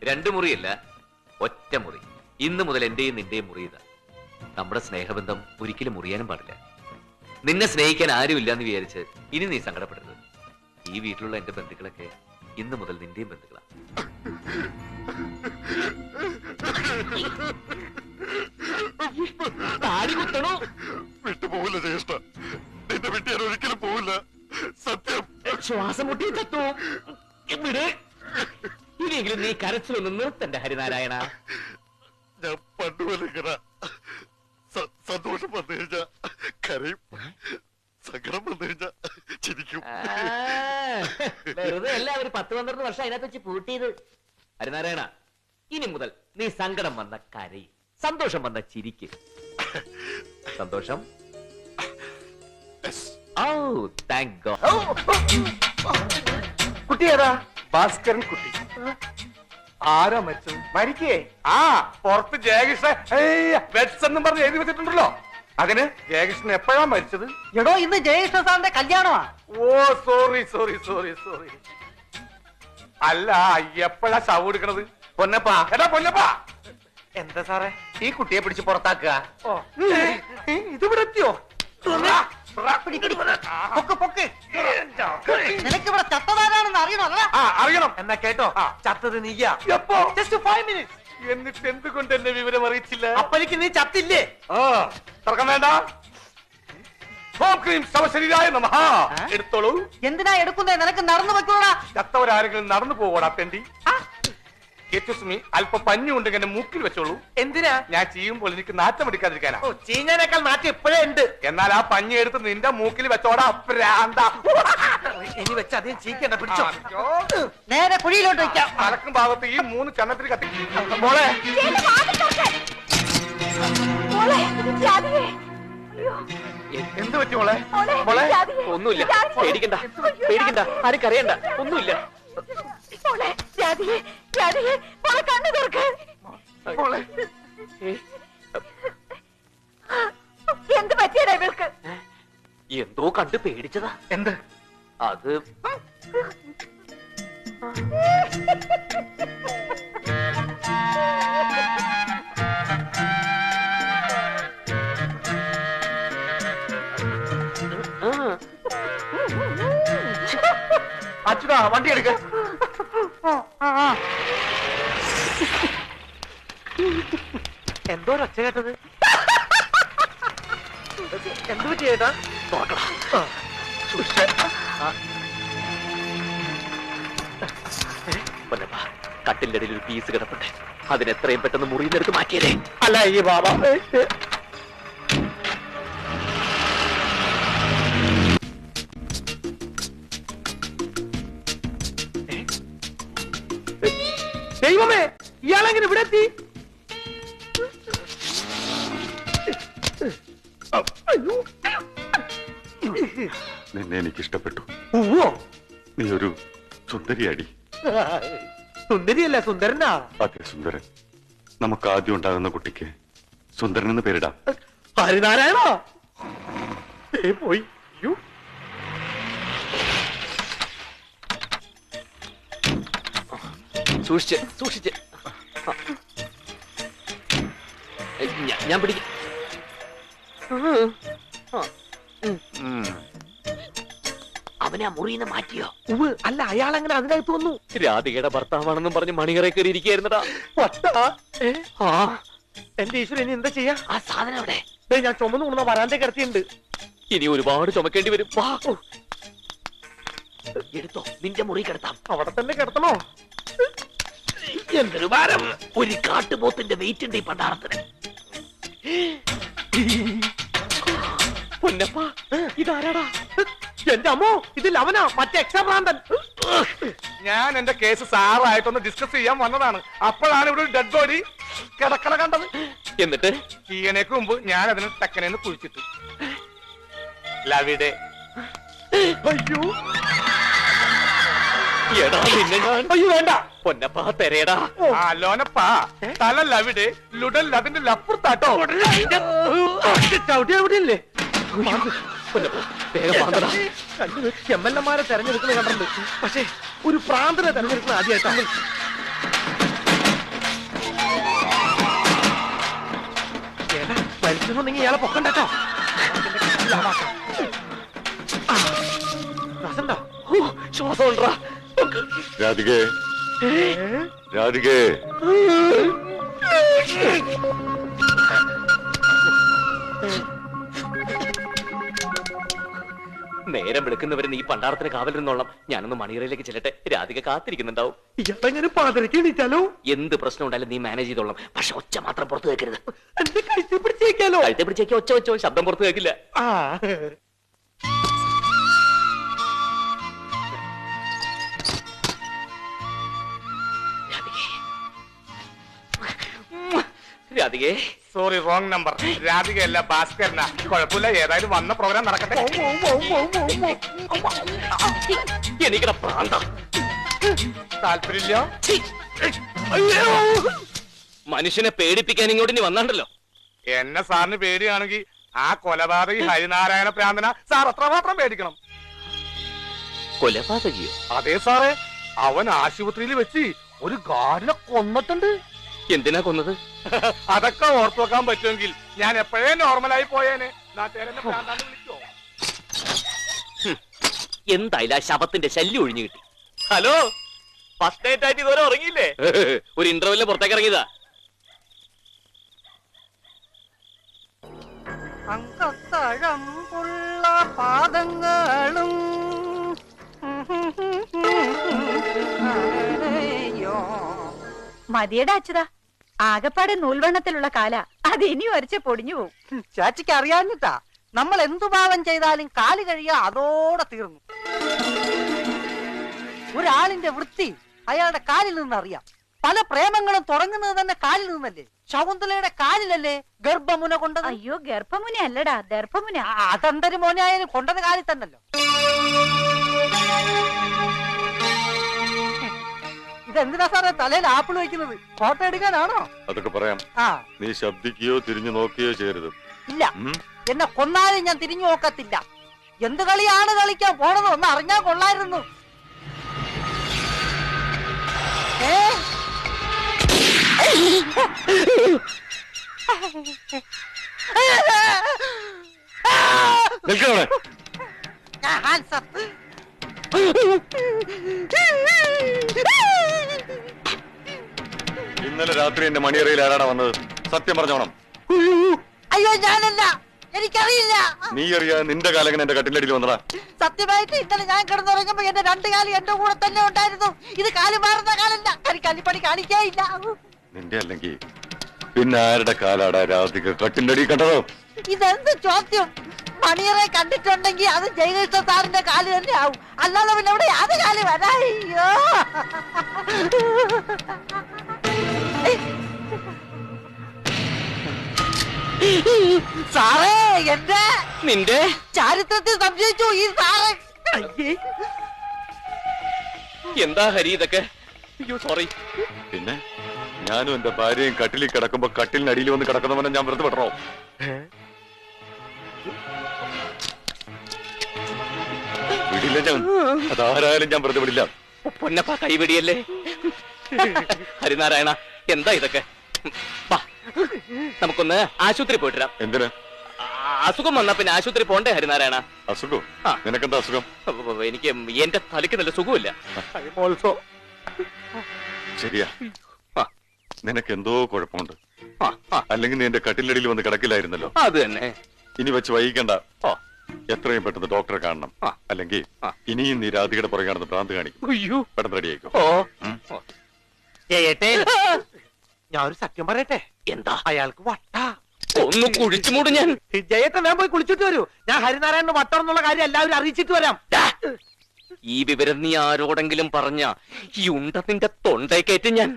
2 മുറിയല്ല, ഒറ്റ മുറി. ഇന്ന് മുതൽ എന്റെയും നിന്റെയും മുറി ഇതാ. നമ്മുടെ സ്നേഹബന്ധം ഒരിക്കലും മുറിയാനും പാടില്ല. നിന്നെ സ്നേഹിക്കാൻ ആരുമില്ലാന്ന് വിചാരിച്ച് ഇനി നീ സങ്കടപ്പെടരുത്. ഈ വീട്ടിലുള്ള എന്റെ ബന്ധുക്കളൊക്കെ ഇന്ന് മുതൽ നിന്റെയും ബന്ധുക്കളാ. വിട്ടുപോകില്ല ജ്യേഷ്ഠ, നിന്റെ വിട്ട് ഞാൻ ഒരിക്കലും പോവില്ല. സത്യം. ശ്വാസം മുട്ടി ചത്തു. ഇനിയെങ്കിലും നീ കരച്ചിലൊന്നും നിർത്തണ്ട ഹരിനാരായണ. ഞാൻ പണ്ടുപോലെ ഇങ്ങനെ സന്തോഷം വന്നു കഴിഞ്ഞാ കരയും, സങ്കടം വന്നു കഴിഞ്ഞാ ചിരിക്കും. വെറുതെ അല്ല ഒരു 10-12 വർഷം അതിനകത്ത് വെച്ച് പൂട്ടിയത്. ഹരിനാരായണ, ഇനി മുതൽ നീ സങ്കടം വന്ന കരയും, സന്തോഷം വന്ന ചിരിക്ക്. സന്തോഷം. കുട്ടി ഏതാ? ഭാസ്കരൻ കുട്ടി. ആരാ മരിച്ചത്? മരിക്കേ? ആ, പുറത്ത് ജയകൃഷ്ണൻ വെറ്റ്സ് എന്നും പറഞ്ഞ് എഴുതി വെച്ചിട്ടുണ്ടല്ലോ. അതിന് ജയകൃഷ്ണൻ എപ്പോഴാ മരിച്ചത്? എടോ, ഇന്ന് ജയകൃഷ്ണ സാറിന്റെ കല്യാണമാ. ഓ സോറി സോറി സോറി സോറി. അല്ല, എപ്പോഴാ ശവം എടുക്കണത്? പൊന്നപ്പാ, എടാ പൊന്നപ്പാ. എന്താ സാറേ ഈ കുട്ടിയെ പിടിച്ച് പുറത്താക്കുക? ഇതിവിടെ എത്തിയോ? നിനക്കിവിടെ ചത്തതാരാണെന്ന് അറിയണോ? അറിയണം. എന്നാ കേട്ടോ, ചത്തത് നീയാ. എപ്പോ? Just 5 minutes. എന്നിട്ട് എന്തുകൊണ്ട് എന്നെ വിവരം അറിയിച്ചില്ല? അപ്പലേക്ക് നീ ചത്തില്ലേ? തർക്കം വേണ്ട. എടുത്തോളൂ. എന്തിനാ എടുക്കുന്നേ? നിനക്ക് നടന്നു വെക്കൂടാ. ചത്തവരാരെങ്കിലും നടന്നു പോകോടാ തെണ്ടി. അല്പം പഞ്ഞുകൊണ്ട് എന്നെ മൂക്കിൽ വെച്ചോളൂ. എന്തിനാ? ഞാൻ ചെയ്യുമ്പോൾ എനിക്ക് നാറ്റം എടുക്കാതിരിക്കാനാ. ചീഞ്ഞാനേക്കാൾ നാറ്റം ഇപ്പോഴേ ഉണ്ട്. എന്നാൽ ആ പഞ്ഞി എടുത്ത് നിന്റെ മൂക്കിൽ വെച്ചോടാ പ്രാന്ത. ഇനി വെച്ച് അധികം ചീക്കണ്ട, പിടിച്ചോ. നേരെ കുഴിയിലോട്ട് വെക്കാം. തലക്കും ഭാഗത്ത് ഈ 3 ചന്നത്തിൽ കത്തി. മോളെ, എന്ത് പറ്റി മോളെ? മോളെ, ഒന്നുമില്ല, പേടിക്കണ്ട പേടിക്കണ്ട, ആരും കരയണ്ട, ഒന്നുമില്ല. മോളെ, എന്ത് പറ്റിയടാ ഇവൾക്ക്? എന്തോ കണ്ട് പേടിച്ചതാ. എന്ത്? അത് അച്യുതാ, വണ്ടി എടുക്ക. എന്തോ ഒച്ച കേട്ടത്? എന്ത് പറ്റി ചേട്ടാ? കട്ടിന്റെ ഇടയിൽ ഒരു പീസ് കിടപ്പട്ടെ, അതിനെത്രയും പെട്ടെന്ന് മുറിയിലെടുത്ത് മാറ്റിയതേ. അല്ല ഈ ബാബ ദൈവമേ, ഇയാളെങ്ങനെ ഇവിടെ എത്തി? നിന്നെ എനിക്ക് ഇഷ്ടപ്പെട്ടു. നീ ഒരു സുന്ദരിയാടി. സുന്ദരിയല്ല, സുന്ദരനാ. അതെ, സുന്ദരൻ. നമുക്ക് ആദ്യം ഉണ്ടാകുന്ന കുട്ടിക്ക് സുന്ദരൻ എന്ന് പേരിടാം. ഹരിനാരായണ പോയി. സൂക്ഷിച്ച് സൂക്ഷിച്ച്. ഞാൻ പിടിക്കാം. അവനെ ആ മുറിന്ന് മാറ്റിയോ? അല്ല, അയാൾ അങ്ങനെ അതിനകത്ത് വന്നു. രാധികയുടെ ഭർത്താവാണെന്നും പറഞ്ഞ് മണികറെ കയറി ഇരിക്കുകയായിരുന്നടാ. എന്റെ ഈശ്വരൻ, ഇനി എന്താ ചെയ്യാ? ആ സാധനം അവിടെ ഞാൻ ചുമന്ന് കൊണ്ടുവന്ന വരാന്റെ കിടത്തിയുണ്ട്. ഇനി ഒരുപാട് ചുമക്കേണ്ടി വരും. എടുത്തോ, നിന്റെ മുറി കിടത്താം. അവിടെ തന്നെ കിടത്തണോ? എന്തൊരു ഭാരം! ഒരു കാട്ടുപോത്തിന്റെ വെയിറ്റ് ഉണ്ട് ഈ പണ്ടാറത്തിന്. പൊന്നപ്പാ, ഇതാരാടാ? എന്റെ അമ്മോ, ഇതിൽ അവനാ, മറ്റേ എക്സാഭ്രാന്തൻ. ഞാൻ എന്റെ കേസ് സാറായിട്ടൊന്ന് ഡിസ്കസ് ചെയ്യാൻ വന്നതാണ്. അപ്പോഴാണ് ഇവിടെ ഒരു ഡെഡ് ബോഡി കിടക്കണ കണ്ടത്. എന്നിട്ട് ഈയനേക്ക് മുമ്പ് ഞാൻ അതിന് തക്കനെന്ന് കുഴിച്ചിട്ടു. ലവിടെ. അയ്യോ എടാ, നിന്നെ ഞാൻ. അയ്യോ വേണ്ട. പൊന്നപ്പാ, തെരയടാ. ആ ലോനപ്പാ, തല ലവിടെ, ലുടൽ അതിന്റെ ലപ്പുറത്താട്ടോ. ചവിട്ടി എവിടെയല്ലേ? എം എൽ എമാരെ തെരഞ്ഞെടുക്കുന്ന കണ്ടിട്ടുണ്ട്, പക്ഷേ ഒരു പ്രാന്തനെ തെരഞ്ഞെടുക്കുന്ന ആദ്യമായിട്ടാണ്. ആവശ്യമൊന്നെങ്കിൽ ഇയാളെ പൊക്കണ്ടോ. ശ്വാസം ഉണ്ടാ. രാധികേ, രാധികേ. നേരം വിളിക്കുന്നവരെ നീ പണ്ടാരത്തിന് കാവലിരുന്നോളാം. ഞാനൊന്ന് മണിയറയിലേക്ക് ചെല്ലട്ടെ. രാധിക കാത്തിരിക്കുന്നുണ്ടാവും. ഇയാളെങ്ങനെ പാതിരക്ക് എണീറ്റാലോ? എന്ത് പ്രശ്നം ഉണ്ടായാലും നീ മാനേജ് ചെയ്തോളാം. പക്ഷെ ഒച്ച മാത്രം പുറത്തു കേൾക്കരുത്. എന്റെ കഴുത്തി പിടിച്ചേക്കാലോ? കഴുത്തെ പിടിച്ചേക്ക് ഒച്ച വെച്ചോ, ശബ്ദം പുറത്തു കേൾക്കില്ല. ആ രാധികേ, സോറി, റോങ് നമ്പർ. രാധികയല്ല, ഭാസ്കരനാ. കുഴപ്പമില്ല, ഏതായാലും വന്ന പ്രോഗ്രാം നടക്കട്ടെ. എനിക്കട പ്രാന്ത. താല്പര്യമില്ല. മനുഷ്യനെ പേടിപ്പിക്കാൻ ഇങ്ങോട്ട് ഇനി വന്നാണ്ടല്ലോ. എന്നെ സാറിന് പേടിയാണെങ്കിൽ ആ കൊലപാതകി ഹരിനാരായണ പ്രാന്തന സാർ അത്രമാത്രം പേടിക്കണം. കൊലപാതകിയോ? അതെ സാറേ, അവൻ ആശുപത്രിയിൽ വെച്ച് ഒരു ഗാർഡിനെ കൊന്നിട്ടുണ്ട്. എന്തിനാ കൊന്നത്? അതൊക്കെ ഓർത്തു വെക്കാൻ പറ്റുമെങ്കിൽ ഞാൻ എപ്പോഴേ നോർമലായി പോയേനെ. നാട്ടുകാരെന്നെ പ്രാന്താന്ന് വിളിക്കോ? എന്തായാലും ആ ശവത്തിന്റെ ശല്യം ഒഴിഞ്ഞു കിട്ടി. ഹലോ, ഫസ്റ്റ് നൈറ്റ് ആയിട്ട് ഇതുവരെ ഉറങ്ങിയില്ലേ? ഒരു ഇന്റർവെല്ലിന് പുറത്തേക്ക് ഇറങ്ങിയതാ. അങ്കത്തഴമ്പുള്ള പാദങ്ങളും മതിയടാ അച്യുതാ, ആകപ്പാടെ നൂൽവണ്ണത്തിലുള്ള കാല അത് ഇനി വരച്ച പൊടിഞ്ഞു പോവും. ചാച്ചിക്ക് അറിയാഞ്ഞിട്ടാ. നമ്മൾ എന്തു പാവം ചെയ്താലും കാല് കഴിയാ അതോടെ തീർന്നു. ഒരാളിന്റെ വൃത്തി അയാളുടെ കാലിൽ നിന്നറിയാം. പല പ്രേമങ്ങളും തുടങ്ങുന്നത് തന്നെ കാലിൽ നിന്നല്ലേ? ശകുന്തലയുടെ കാലിലല്ലേ ഗർഭമുന കൊണ്ടത്? അയ്യോ, ഗർഭമുന അല്ലടാ, ദർഭമുന. അതെന്തൊരു മോനായാലും കൊണ്ടത് കാലിൽ തന്നല്ലോ. ഇതെന്തിനാ സാറേ തലയിൽ ആപ്പിൾ വെക്കുന്നത്? ഫോട്ടോ എടുക്കാനാണോ? അതൊക്കെ പറയാം. ആ നീ ശബ്ദിക്കുകയോ തിരിഞ്ഞു നോക്കുകയോ ചെയ്യരുത്. ഇല്ല, എന്നെ കൊന്നാലും ഞാൻ തിരിഞ്ഞു നോക്കത്തില്ല. എന്ത് കളിയാണ് കളിക്കാൻ പോണത് ഒന്ന് അറിഞ്ഞാൽ കൊള്ളായിരുന്നു. നിൽക്കണേ. ഇന്നലെ രാത്രി എന്റെ മണിയറയിൽ ആരാണ് വന്നത്? സത്യം പറഞ്ഞോണം. അയ്യോ, ഞാനല്ല, എനിക്കറിയില്ല. നീ അറിയാൻ നിന്റെ കാലങ്ങനെ എന്റെ കട്ടിലടിയിൽ വന്നടാ. സത്യമായിട്ട് ഇന്നലെ ഞാൻ കിടന്നുറങ്ങുമ്പോ എന്റെ രണ്ടു കാലം എന്റെ കൂടെ തന്നെ ഉണ്ടായിരുന്നു. ഇത് കാല് മാറുന്ന കാലല്ല, കരിക്കാലിപ്പണി കാണിക്കായില്ല. നിന്റെ അല്ലെങ്കിൽ പിന്നെ ആരുടെ കാലാടാ രാധിക കട്ടിലടി കണ്ടതോ? ഇതെന്ത് ചോദ്യം? മണിയറെ കണ്ടിട്ടുണ്ടെങ്കിൽ അത് ജയകൃഷ്ണ സാറിന്റെ കാല് തന്നെ ആവും. അല്ലാതെ പിന്നെ ഇവിടെ അത് കാല് വരായ്യോ. സാറേ, എന്റെ നിന്റെ ചരിത്രത്തിൽ സംശയിച്ചു ഈ സാറ്. എന്താ ഹരി ഇതൊക്കെ? അയ്യോ സോറി. പിന്നെ ഞാനും എന്റെ ഭാര്യയും കട്ടിലിൽ കിടക്കുമ്പോ കട്ടിലിനടിയിൽ വന്ന് കിടക്കുന്നവനെ ഞാൻ വെറുതെ വിടണോ? വിടില്ല ഞാൻ. അതാരായാലും ഞാൻ വെറുതെ വിടില്ല. പൊന്നപ്പ കൈപിടിയല്ലേ. ഹരിനാരായണ, എന്താ ഇതൊക്കെ? വാ, നമുക്കൊന്ന് ആശുപത്രി പോയിട്ട് വരാം. എന്തിന്? അസുഖം വന്നാ പിന്നെ ആശുപത്രി പോണ്ടേ ഹരിനാരായണ? അസുഖം? ആ. നിനക്കെന്താ അസുഖം? എനിക്ക് എന്റെ തലയ്ക്ക് നല്ല സുഖമില്ല. ഓൾസോ ശരിയാ, ആ, നിനക്ക് എന്തോ കുഴപ്പമുണ്ട്. ആ, ആ, അല്ലെങ്കിൽ നീ എന്റെ കട്ടിലടിയിൽ വന്ന് കിടക്കില്ലായിരുന്നല്ലോ. അത് തന്നെ. ഇനി വെച്ച് വൈകിക്കണ്ട. ഓ, എത്രയും പെട്ടെന്ന് ഡോക്ടറെ കാണണം. ആ. അല്ലെങ്കിൽ ആ. ഇനിയും നീ രാധികയുടെ പുറകെയാണെന്ന് ഭ്രാന്ത് കാണിക്കും. അയ്യോ. പെട്ടെന്ന് റെഡിയായിക്കോ. ഓ, ഉം. ജയേട്ടേ, ഞാൻ ഒരു സത്യം പറയട്ടെ. എന്താ? അയാൾക്ക് വട്ടാ. ഒന്ന് കുഴിച്ചു മൂടും ഞാൻ. ജയേട്ടൻ ഞാൻ പോയി കുളിച്ചിട്ട് വരൂ. ഞാൻ ഹരിനാരായണന് വട്ടം എന്നുള്ള കാര്യം എല്ലാവരും അറിയിച്ചിട്ട് വരാം. ഈ വിവരം നീ ആരോടെങ്കിലും പറഞ്ഞ ഈ ഉണ്ട നിന്റെ തൊണ്ടേ കയറ്റി ഞാൻ.